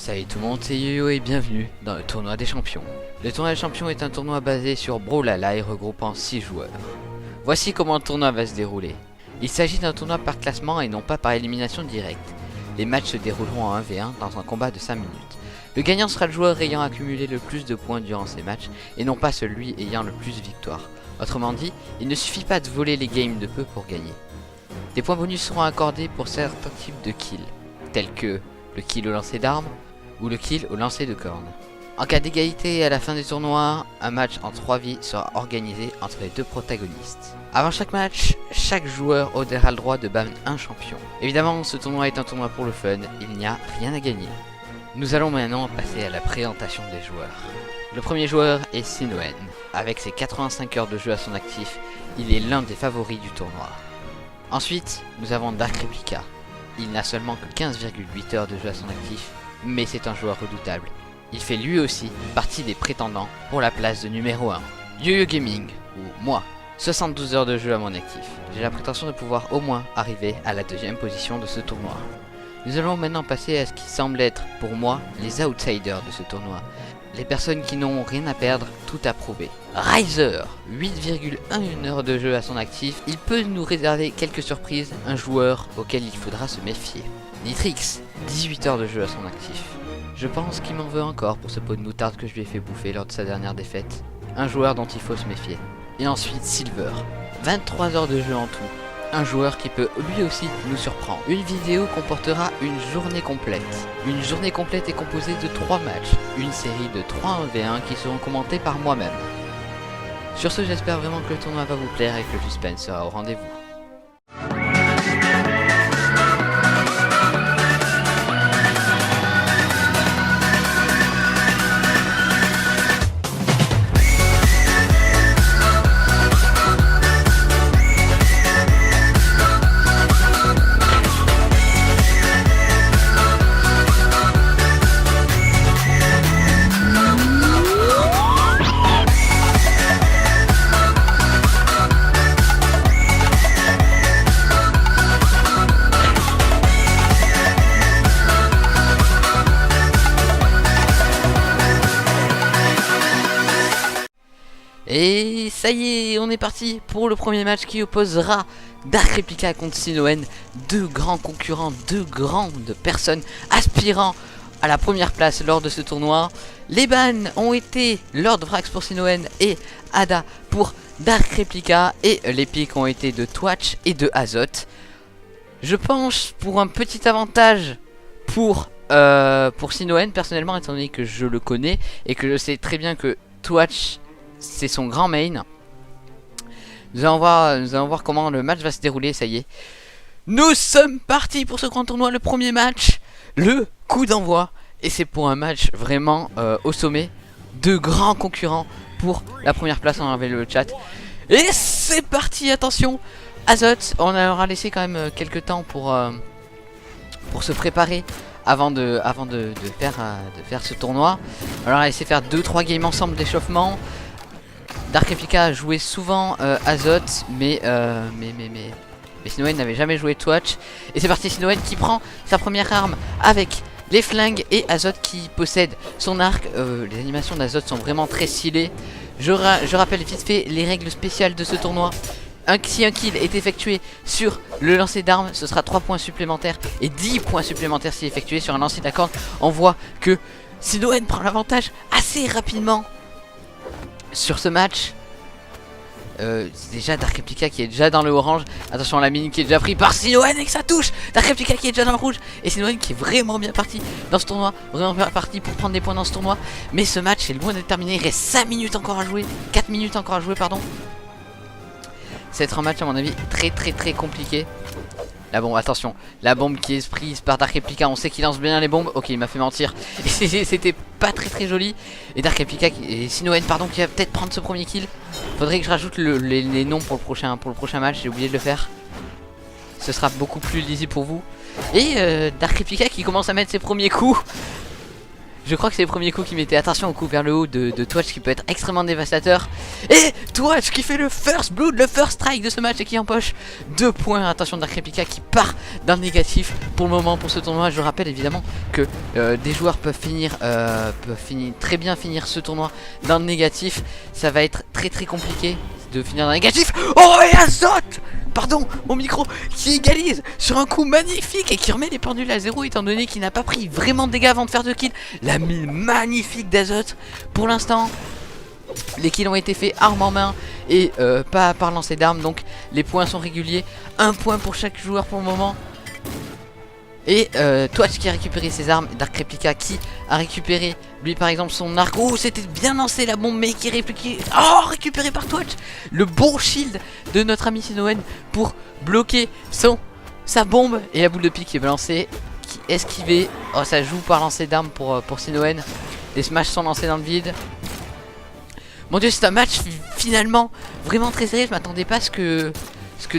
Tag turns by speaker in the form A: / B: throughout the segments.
A: Salut tout le monde, c'est YoYo et bienvenue dans le tournoi des champions. Le tournoi des champions est un tournoi basé sur Brawlhalla et regroupant 6 joueurs. Voici comment le tournoi va se dérouler. Il s'agit d'un tournoi par classement et non pas par élimination directe. Les matchs se dérouleront en 1v1 dans un combat de 5 minutes. Le gagnant sera le joueur ayant accumulé le plus de points durant ces matchs et non pas celui ayant le plus de victoires. Autrement dit, il ne suffit pas de voler les games de peu pour gagner. Des points bonus seront accordés pour certains types de kills, tels que le kill au lancer d'armes ou le kill au lancer de cornes. En cas d'égalité à la fin du tournoi, un match en 3 vies sera organisé entre les deux protagonistes. Avant chaque match, chaque joueur aura le droit de ban un champion. Évidemment, ce tournoi est un tournoi pour le fun, il n'y a rien à gagner. Nous allons maintenant passer à la présentation des joueurs. Le premier joueur est Sinoen. Avec ses 85 heures de jeu à son actif, il est l'un des favoris du tournoi. Ensuite, nous avons Dark Replica. Il n'a seulement que 15,8 heures de jeu à son actif, mais c'est un joueur redoutable. Il fait lui aussi partie des prétendants pour la place de numéro 1. YoYo Gaming, ou moi, 72 heures de jeu à mon actif. J'ai la prétention de pouvoir au moins arriver à la deuxième position de ce tournoi. Nous allons maintenant passer à ce qui semble être, pour moi, les outsiders de ce tournoi. Les personnes qui n'ont rien à perdre, tout à prouver. Riser, 8,1 heures de jeu à son actif. Il peut nous réserver quelques surprises, un joueur auquel il faudra se méfier. Nitrix, 18 heures de jeu à son actif. Je pense qu'il m'en veut encore pour ce pot de moutarde que je lui ai fait bouffer lors de sa dernière défaite. Un joueur dont il faut se méfier. Et ensuite Silver, 23 heures de jeu en tout. Un joueur qui peut lui aussi nous surprendre. Une vidéo comportera une journée complète. Une journée complète est composée de 3 matchs. Une série de 3 1v1 qui seront commentés par moi-même. Sur ce, j'espère vraiment que le tournoi va vous plaire et que le suspense sera au rendez-vous. Et ça y est, on est parti pour le premier match qui opposera Dark Replica contre Sinoen. Deux grands concurrents, deux grandes personnes aspirant à la première place lors de ce tournoi. Les bans ont été Lord Vrax pour Sinoen et Ada pour Dark Replica. Et les pics ont été de Twatch et de Azoth. Je pense pour un petit avantage pour Sinoen personnellement, étant donné que je le connais et que je sais très bien que Twatch c'est son grand main. Nous allons voir comment le match va se dérouler, ça y est. Nous sommes partis pour ce grand tournoi, le premier match, le coup d'envoi. Et c'est pour un match vraiment au sommet. Deux grands concurrents pour la première place, on avait le chat. Et c'est parti, attention. Azoth, on aura laissé quand même quelques temps pour se préparer avant de faire ce tournoi. Alors on va essayer de faire 2-3 games ensemble d'échauffement. Dark Replica a joué souvent Azoth, mais Sinoen n'avait jamais joué Twatch. Et c'est parti, Sinoen qui prend sa première arme avec les flingues et Azoth qui possède son arc. Les animations d'Azoth sont vraiment très stylées. Je rappelle vite fait les règles spéciales de ce tournoi. Si un kill est effectué sur le lancer d'armes, ce sera 3 points supplémentaires et 10 points supplémentaires si effectué sur un lancer de la corde. On voit que Sinoen prend l'avantage assez rapidement sur ce match. C'est déjà Dark Replica qui est déjà dans le orange. Attention à la mine qui est déjà pris par Sinoen avec sa touche. Dark Replica qui est déjà dans le rouge. Et Sinoen qui est vraiment bien parti dans ce tournoi. Vraiment bien parti pour prendre des points dans ce tournoi. Mais ce match est loin d'être terminé. Il reste 5 minutes encore à jouer. 4 minutes encore à jouer, pardon. Ça va être un match à mon avis très compliqué. La bombe, attention, la bombe qui est prise par Dark Replica, on sait qu'il lance bien les bombes. Ok, il m'a fait mentir. C'était pas très joli. Et Dark Replica et Sinoen, pardon, qui va peut-être prendre ce premier kill. Faudrait que je rajoute les noms pour le prochain match, j'ai oublié de le faire. Ce sera beaucoup plus lisible pour vous. Et Dark Replica qui commence à mettre ses premiers coups. Je crois que c'est les premiers coups qui mettaient attention au coup vers le haut de Twitch qui peut être extrêmement dévastateur. Et Twitch qui fait le first blood, le first strike de ce match et qui empoche 2 points. Attention Dark Replica qui part dans le négatif pour le moment pour ce tournoi. Je rappelle évidemment que des joueurs peuvent très bien finir ce tournoi dans le négatif. Ça va être très compliqué de finir dans le négatif. Oh et Azote, pardon, mon micro qui égalise sur un coup magnifique et qui remet les pendules à 0 étant donné qu'il n'a pas pris vraiment de dégâts avant de faire 2 kills. La mine magnifique d'Azote. Pour l'instant, les kills ont été faits arme en main et pas par lancer d'armes, donc les points sont réguliers. 1 point pour chaque joueur pour le moment. Et Twitch qui a récupéré ses armes, Dark Replica qui a récupéré lui par exemple son arc. Oh, c'était bien lancé la bombe mais qui est récupéré par Twitch. Le bon shield de notre ami Sinowen pour bloquer sa bombe. Et la boule de pique qui est balancée, qui est esquivée. Oh, ça joue par lancer d'armes pour Sinowen. Les smash sont lancés dans le vide. Mon dieu, c'est un match finalement vraiment très serré. Je m'attendais pas à ce que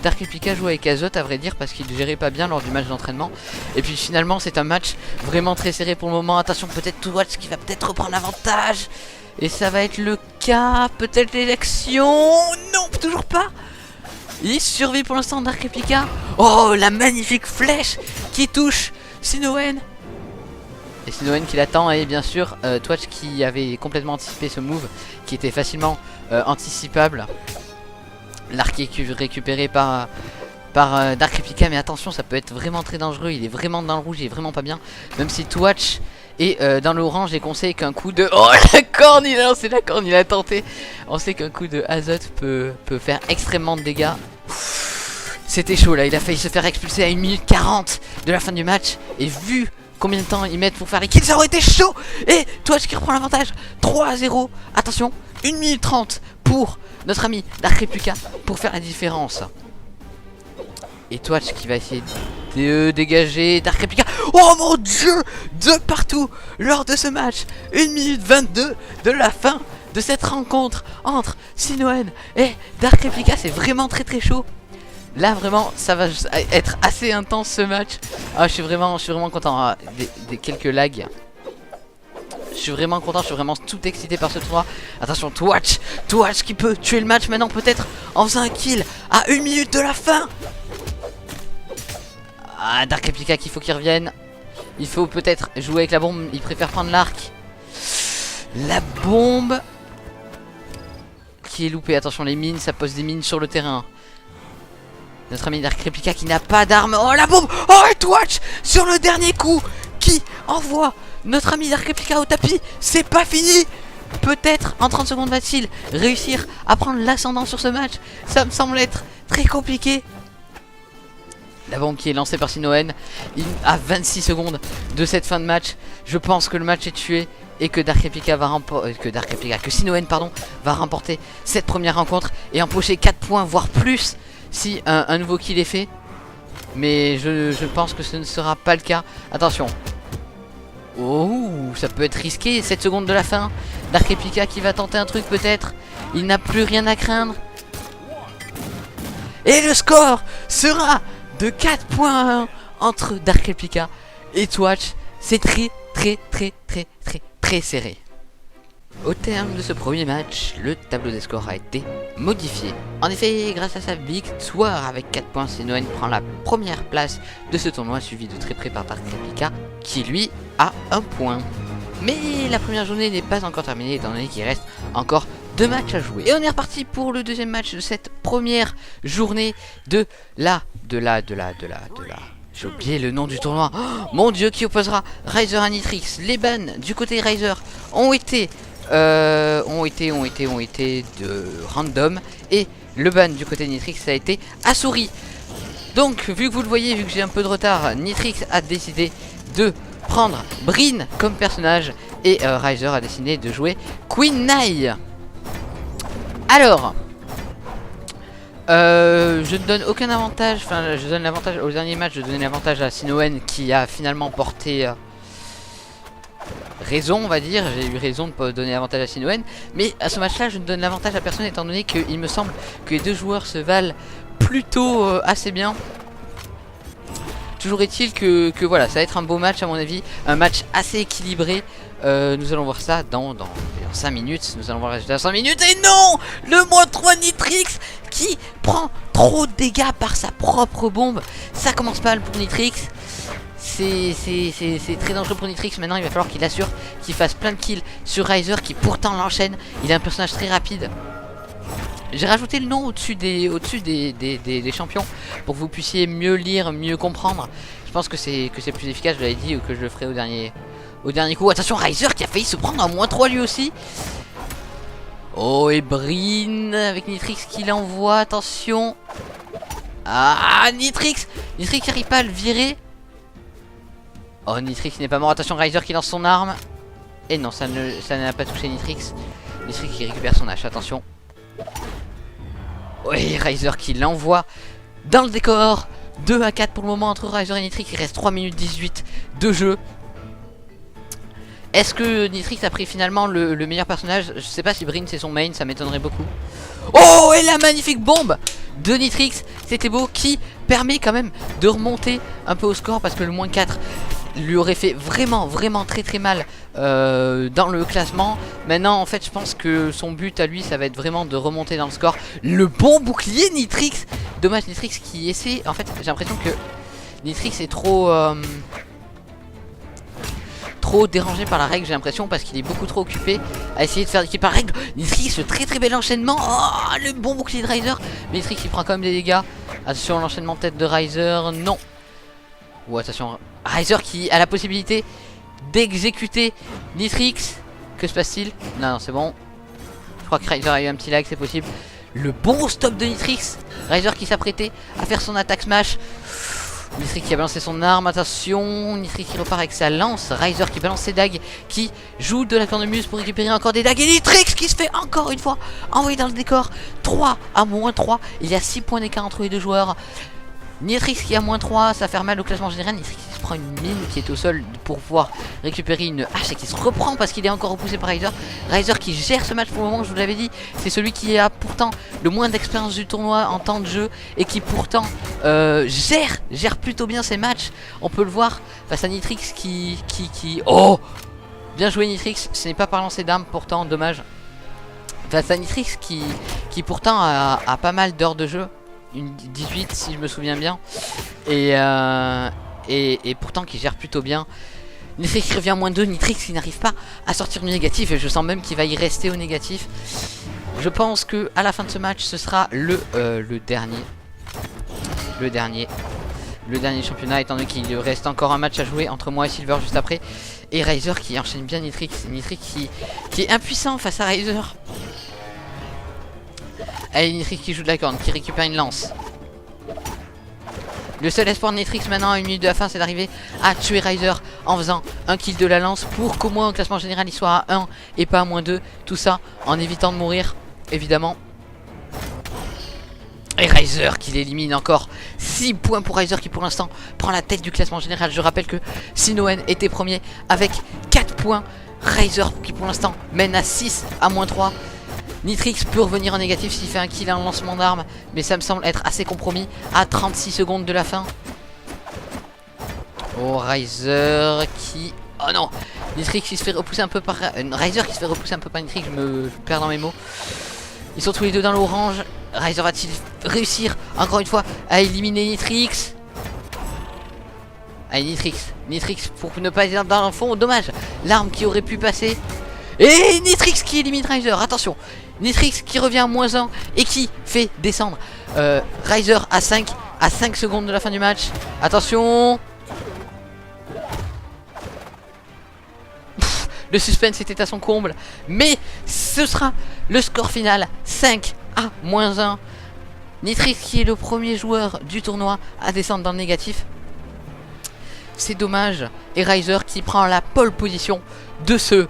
A: Dark Replica joue avec Azote, à vrai dire, parce qu'il gérait pas bien lors du match d'entraînement. Et puis finalement c'est un match vraiment très serré pour le moment. Attention, peut-être Twitch qui va peut-être reprendre l'avantage. Et ça va être le cas, peut-être l'élection. Non, toujours pas. Il survit pour l'instant Dark Replica. Oh, la magnifique flèche qui touche Sinowen. Et Sinowen qui l'attend, et bien sûr Twitch qui avait complètement anticipé ce move, qui était facilement anticipable. L'arc est récupéré par Dark Replica, mais attention, ça peut être vraiment très dangereux. Il est vraiment dans le rouge, il est vraiment pas bien. Même si Twitch est dans l'orange et qu'on sait qu'un coup de... Oh, la corne, il a lancé la corne, il a tenté. On sait qu'un coup de Azote peut faire extrêmement de dégâts. C'était chaud là, il a failli se faire expulser à 1 minute 40 de la fin du match. Et vu combien de temps ils mettent pour faire les kills, ça aurait été chaud. Et Twitch qui reprend l'avantage, 3-0. Attention, 1 minute 30 pour notre ami Dark Replica pour faire la différence. Et Twitch qui va essayer de dégager Dark Replica. Oh mon dieu, de partout lors de ce match. 1 minute 22 de la fin de cette rencontre entre Sinowen et Dark Replica. C'est vraiment très chaud. Là vraiment ça va être assez intense ce match. Ah, je suis vraiment content. Ah, des quelques lags. Je suis vraiment content, je suis vraiment tout excité par ce tournoi. Attention, Twitch qui peut tuer le match maintenant peut-être en faisant un kill à 1 minute de la fin. Ah, Dark Replica qu'il faut qu'il revienne. Il faut peut-être jouer avec la bombe, il préfère prendre l'arc. La bombe qui est loupée, attention les mines, ça pose des mines sur le terrain. Notre ami Dark Replica qui n'a pas d'arme. Oh la bombe. Oh, et Twitch sur le dernier coup qui envoie notre ami Dark Replica au tapis. C'est pas fini. Peut-être en 30 secondes va-t-il réussir à prendre l'ascendant sur ce match. Ça me semble être très compliqué. La bombe qui est lancée par Sinowen. Il a 26 secondes de cette fin de match. Je pense que le match est tué et que Dark Replica va que Sinowen pardon va remporter cette première rencontre et empocher 4 points voire plus si un nouveau kill est fait. Mais je pense que ce ne sera pas le cas. Attention. Oh, ça peut être risqué. 7 secondes de la fin. Dark Replica qui va tenter un truc peut-être. Il n'a plus rien à craindre. Et le score sera de 4 points à 1 entre Dark Replica et Twitch. C'est très serré. Au terme de ce premier match, le tableau des scores a été modifié. En effet, grâce à sa victoire avec 4 points, Sinowen prend la première place de ce tournoi, suivi de très près par Dark Replica, qui lui a 1 point. Mais la première journée n'est pas encore terminée, étant donné qu'il reste encore 2 matchs à jouer. Et on est reparti pour le deuxième match de cette première journée de la... J'ai oublié le nom du tournoi. Oh, mon dieu, qui opposera Riser à Nitrix. Les bans du côté Riser ont été de random. Et le ban du côté Nitrix a été Asuri. Donc, vu que vous le voyez, vu que j'ai un peu de retard, Nitrix a décidé de prendre Brin comme personnage. Et Riser a décidé de jouer Queen Nai. Alors... je ne donne aucun avantage, enfin je donne l'avantage au dernier match, je donnais l'avantage à Sinowen qui a finalement porté raison, on va dire. J'ai eu raison de ne pas donner l'avantage à Sinowen, mais à ce match là je ne donne l'avantage à personne étant donné qu'il me semble que les deux joueurs se valent plutôt assez bien. Toujours est-il que voilà, ça va être un beau match à mon avis. Un match assez équilibré. Nous allons voir ça dans 5 minutes. Nous allons voir le résultat dans 5 minutes. Et non, le -3 Nitrix qui prend trop de dégâts par sa propre bombe. Ça commence mal pour Nitrix. C'est très dangereux pour Nitrix. Maintenant il va falloir qu'il assure qu'il fasse plein de kills sur Riser qui pourtant l'enchaîne. Il est un personnage très rapide. J'ai rajouté le nom au-dessus des champions pour que vous puissiez mieux lire, mieux comprendre. Je pense que c'est plus efficace, je l'avais dit, ou que je le ferai au dernier coup. Attention, Riser qui a failli se prendre un -3 lui aussi. Oh, et Brin avec Nitrix qui l'envoie, attention. Ah, Nitrix qui n'arrive pas à le virer. Oh, Nitrix n'est pas mort, attention, Riser qui lance son arme. Et non, ça n'a pas touché Nitrix. Nitrix qui récupère son hache, attention. Oui, Riser qui l'envoie dans le décor. 2 à 4 pour le moment entre Riser et Nitrix. Il reste 3 minutes 18 de jeu. Est-ce que Nitrix a pris finalement le meilleur personnage? Je sais pas si Brin c'est son main, ça m'étonnerait beaucoup. Oh, et la magnifique bombe de Nitrix, c'était beau, qui permet quand même de remonter un peu au score parce que le -4 lui aurait fait vraiment très mal dans le classement. Maintenant en fait je pense que son but à lui ça va être vraiment de remonter dans le score. Le bon bouclier Nitrix. Dommage Nitrix qui essaie. En fait j'ai l'impression que Nitrix est trop dérangé par la règle, j'ai l'impression, parce qu'il est beaucoup trop occupé à essayer de faire l'équipe par règle. Nitrix, ce très bel enchaînement. Oh, le bon bouclier de Riser. Mais Nitrix il prend quand même des dégâts. Attention l'enchaînement tête de Riser. Non. Ou attention, Riser qui a la possibilité d'exécuter Nitrix. Que se passe-t-il? Non, c'est bon. Je crois que Riser a eu un petit lag, c'est possible. Le bon stop de Nitrix. Riser qui s'apprêtait à faire son attaque smash. Nitrix qui a balancé son arme, attention. Nitrix qui repart avec sa lance. Riser qui balance ses dagues, qui joue de la cornemuse pour récupérer encore des dagues. Et Nitrix qui se fait encore une fois envoyer dans le décor. 3 à -3. Il y a 6 points d'écart entre les deux joueurs. Nitrix qui a -3, ça fait mal au classement général. Nitrix qui se prend une mine qui est au sol pour pouvoir récupérer une hache et qui se reprend parce qu'il est encore repoussé par Riser. Riser qui gère ce match pour le moment, je vous l'avais dit. C'est celui qui a pourtant le moins d'expérience du tournoi en temps de jeu et qui pourtant gère plutôt bien ses matchs. On peut le voir face à Nitrix qui... Oh, bien joué Nitrix, ce n'est pas par lancer d'armes pourtant, dommage. Face à Nitrix qui pourtant a pas mal d'heures de jeu. Une 18 si je me souviens bien. Et pourtant qui gère plutôt bien. Nitrix qui revient à -2. Nitrix qui n'arrive pas à sortir du négatif. Et je sens même qu'il va y rester au négatif. Je pense que à la fin de ce match ce sera le dernier championnat, étant donné qu'il reste encore un match à jouer entre moi et Silver juste après. Et Riser qui enchaîne bien Nitrix. Nitrix qui est impuissant face à Riser. Allez, Nitrix qui joue de la corne, qui récupère une lance. Le seul espoir de Nitrix maintenant à 1 minute de la fin, c'est d'arriver à tuer Riser en faisant un kill de la lance pour qu'au moins au classement général il soit à 1 et pas à -2. Tout ça en évitant de mourir, évidemment. Et Riser qui l'élimine encore. 6 points pour Riser qui pour l'instant prend la tête du classement général. Je rappelle que Sinoen était premier avec 4 points. Riser qui pour l'instant mène à 6 à -3. Nitrix peut revenir en négatif s'il fait un kill à un lancement d'armes, mais ça me semble être assez compromis à 36 secondes de la fin. Oh, Riser qui... Oh non, Nitrix qui se fait repousser un peu par... Riser qui se fait repousser un peu par Nitrix, je me perds dans mes mots. Ils sont tous les deux dans l'orange. Riser va-t-il réussir encore une fois à éliminer Nitrix? Allez, Nitrix pour ne pas être dans le fond, dommage. L'arme qui aurait pu passer. Et Nitrix qui élimine Riser, attention. Nitrix qui revient à -1 et qui fait descendre Riser à 5 secondes de la fin du match. Attention. Le suspense était à son comble. Mais ce sera le score final, 5 à -1. Nitrix qui est le premier joueur du tournoi à descendre dans le négatif. C'est dommage. Et Riser qui prend la pole position de ce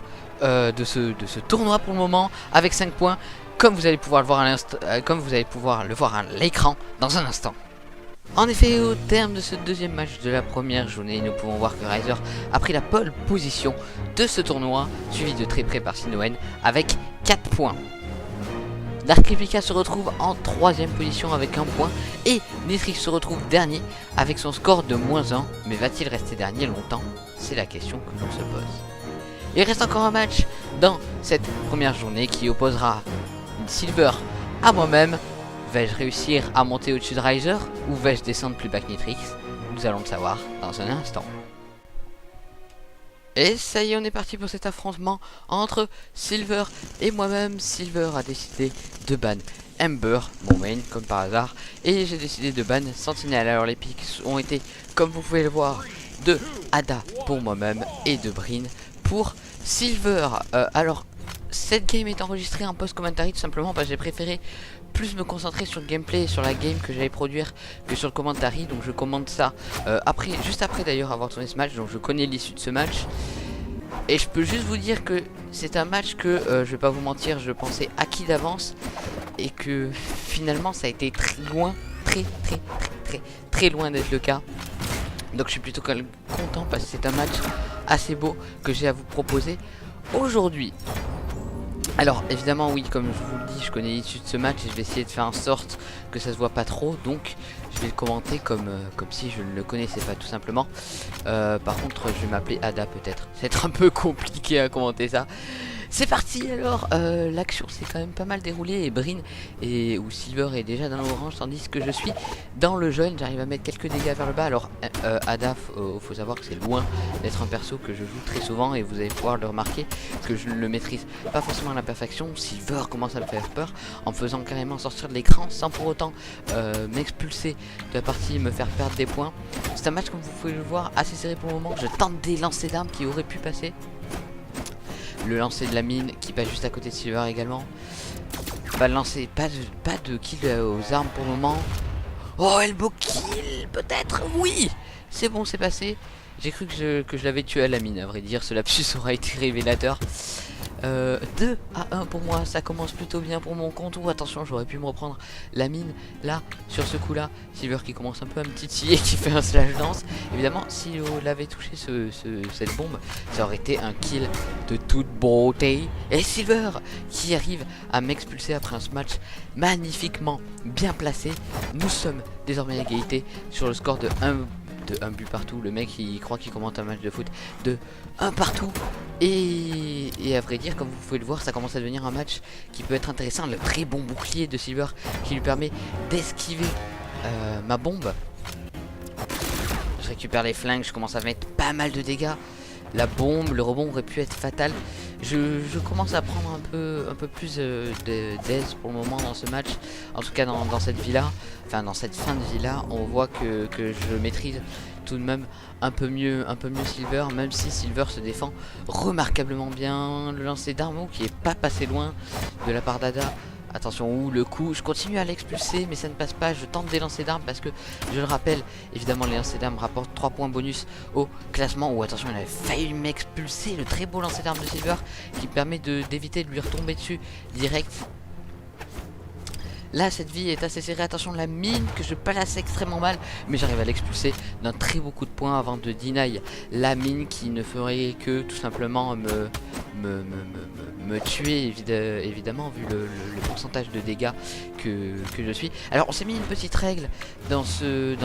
A: tournoi pour le moment avec 5 points, comme vous allez pouvoir le voir à l'écran dans un instant. En effet, au terme de ce deuxième match de la première journée, nous pouvons voir que Riser a pris la pole position de ce tournoi, suivi de très près par Sinoen avec 4 points. Dark Replica se retrouve en 3ème position avec 1 point. Et Nitrix se retrouve dernier avec son score de -1. Mais va-t-il rester dernier longtemps? C'est la question que l'on se pose. Il reste encore un match dans cette première journée qui opposera Silver à moi-même. Vais-je réussir à monter au-dessus de Riser ou vais-je descendre plus bas que Nitrix? Nous allons le savoir dans un instant. Et ça y est, on est parti pour cet affrontement entre Silver et moi-même. Silver a décidé de ban Ember, mon main, comme par hasard. Et j'ai décidé de ban Sentinel. Alors les picks ont été, comme vous pouvez le voir, de Ada pour moi-même et de Brin pour Silver. Alors, cette game est enregistrée en post-commentary tout simplement parce que j'ai préféré plus me concentrer sur le gameplay et sur la game que j'allais produire que sur le commentary. Donc je commente ça juste après d'ailleurs avoir tourné ce match. Donc je connais l'issue de ce match. Et je peux juste vous dire que c'est un match que, je vais pas vous mentir, je pensais acquis d'avance. Et que finalement ça a été très loin, très loin d'être le cas. Donc je suis plutôt content parce que c'est un match assez beau que j'ai à vous proposer aujourd'hui. Alors évidemment oui, comme je vous le dis, je connais l'issue de ce match et je vais essayer de faire en sorte que ça se voit pas trop. Donc je vais le commenter comme si je ne le connaissais pas tout simplement. Par contre je vais m'appeler Ada peut-être. C'est un peu compliqué à commenter ça. C'est parti alors, l'action s'est quand même pas mal déroulée et Brin ou Silver est déjà dans l'orange tandis que je suis dans le jaune. J'arrive à mettre quelques dégâts vers le bas. Alors Ada, faut savoir que c'est loin d'être un perso que je joue très souvent et vous allez pouvoir le remarquer que je ne le maîtrise pas forcément à la perfection. Silver commence à me faire peur en me faisant carrément sortir de l'écran sans pour autant m'expulser de la partie et me faire perdre des points. C'est un match comme vous pouvez le voir assez serré pour le moment. Je tente des lancers d'armes qui auraient pu passer. Le lancer de la mine qui passe juste à côté de Silver également. Pas de lancer, pas de kill aux armes pour le moment. Oh, elbow kill peut-être. Oui, c'est bon, c'est passé. J'ai cru que je l'avais tué à la mine, à vrai dire. Ce lapsus aura été révélateur. 2 à 1 pour moi, ça commence plutôt bien pour mon compte. Ou attention, j'aurais pu me reprendre la mine là, sur ce coup là. Silver qui commence un peu à me titiller, qui fait un slash dance. Évidemment, si on l'avait touché cette bombe, ça aurait été un kill de toute beauté. Et Silver qui arrive à m'expulser après un match magnifiquement bien placé. Nous sommes désormais à égalité sur le score de 1 but partout. Le mec il croit qu'il commente un match de foot de 1 partout. Et à vrai dire, comme vous pouvez le voir, ça commence à devenir un match qui peut être intéressant. Le très bon bouclier de Silver qui lui permet d'esquiver ma bombe. Je récupère les flingues, je commence à mettre pas mal de dégâts. La bombe, le rebond aurait pu être fatal. Je commence à prendre un peu plus d'aise pour le moment dans ce match. En tout cas dans cette vie là, enfin dans cette fin de vie là, on voit que je maîtrise tout de même un peu mieux Silver, même si Silver se défend remarquablement bien. Le lancer d'arme qui est pas passé loin de la part d'Ada. Attention, ou le coup, je continue à l'expulser mais ça ne passe pas. Je tente des lancers d'armes parce que je le rappelle, évidemment les lancers d'armes rapportent 3 points bonus au classement. Ou attention, il avait failli m'expulser. Le très beau lancer d'armes de Silver qui permet d'éviter de lui retomber dessus direct. Là cette vie est assez serrée, attention la mine que je place extrêmement mal. Mais j'arrive à l'expulser d'un très beau coup de poing avant de deny la mine qui ne ferait que tout simplement me tuer évidemment vu le pourcentage de dégâts que je suis. Alors on s'est mis une petite règle dans ce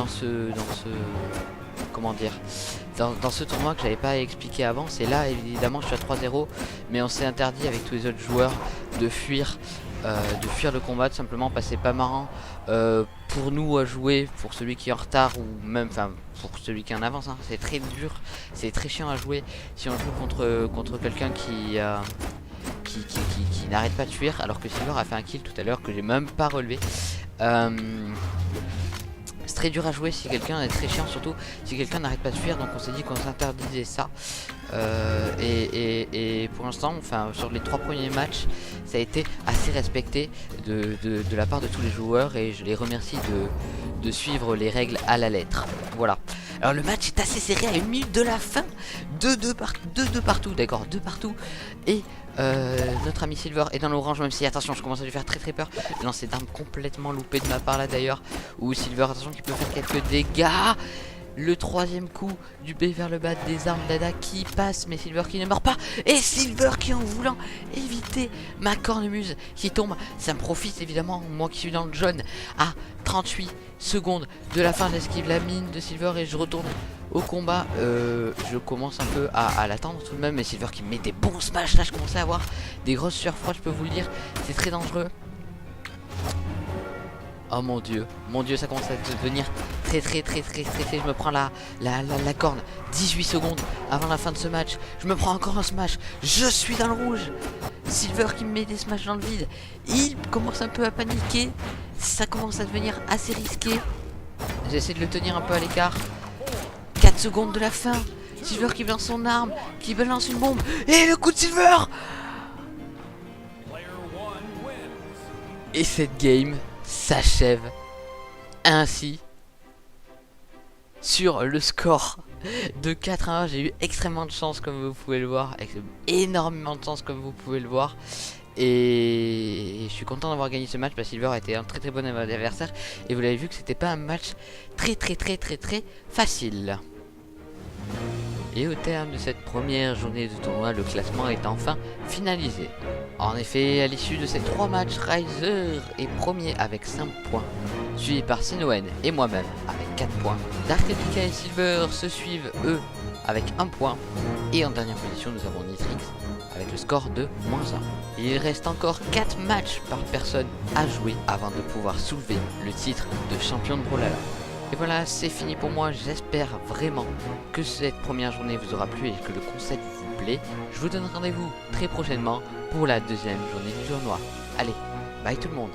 A: comment dire, dans ce tournoi que j'avais pas expliqué avant. C'est là évidemment je suis à 3-0 mais on s'est interdit avec tous les autres joueurs de fuir le combat, tout simplement parce que c'est pas marrant pour nous à jouer, pour celui qui est en retard ou même pour celui qui est en avance, hein. C'est très dur, c'est très chiant à jouer si on joue contre quelqu'un qui n'arrête pas de fuir, alors que Silver a fait un kill tout à l'heure que j'ai même pas relevé. C'est très dur à jouer si quelqu'un est très chiant, surtout si quelqu'un n'arrête pas de fuir. Donc on s'est dit qu'on s'interdisait ça. Et pour l'instant, enfin sur les 3 premiers matchs, ça a été assez respecté de la part de tous les joueurs. Et je les remercie de suivre les règles à la lettre. Voilà. Alors le match est assez serré à 1 minute de la fin. 2-2 partout, d'accord, 2 partout. Et notre ami Silver est dans l'orange, même si attention, je commence à lui faire très peur. Lancer d'armes complètement loupé de ma part là d'ailleurs. Ou Silver, attention, qui peut faire quelques dégâts. Le troisième coup du B vers le bas des armes d'Ada qui passe, mais Silver qui ne meurt pas. Et Silver qui, en voulant éviter ma cornemuse qui tombe, ça me profite évidemment, moi qui suis dans le jaune, à 38 secondes de la fin. J'esquive la mine de Silver et je retourne au combat. Je commence un peu à l'attendre tout de même, mais Silver qui met des bons smash. Là je commence à avoir des grosses sueurs froides, je peux vous le dire, c'est très dangereux. Oh mon dieu, ça commence à devenir très, je me prends la corne. 18 secondes avant la fin de ce match, je me prends encore un smash, je suis dans le rouge. Silver qui me met des smash dans le vide, il commence un peu à paniquer, ça commence à devenir assez risqué. J'essaie de le tenir un peu à l'écart. 4 secondes de la fin, Silver qui lance son arme, qui balance une bombe, et le coup de Silver. Et cette game s'achève ainsi sur le score de 4-1. J'ai eu extrêmement de chance comme vous pouvez le voir, énormément de chance comme vous pouvez le voir, et je suis content d'avoir gagné ce match parce que Silver était un très bon adversaire et vous l'avez vu que c'était pas un match très facile. Et au terme de cette première journée de tournoi, le classement est enfin finalisé. En effet, à l'issue de ces 3 matchs, Riser est premier avec 5 points, suivi par Sinoen et moi-même avec 4 points. Dark Replica et Silver se suivent eux avec 1 point. Et en dernière position, nous avons Nitrix avec le score de -1. Il reste encore 4 matchs par personne à jouer avant de pouvoir soulever le titre de champion de Brawlhalla. Et voilà, c'est fini pour moi. J'espère vraiment que cette première journée vous aura plu et que le concept vous plaît. Je vous donne rendez-vous très prochainement pour la deuxième journée du tournoi. Allez, bye tout le monde.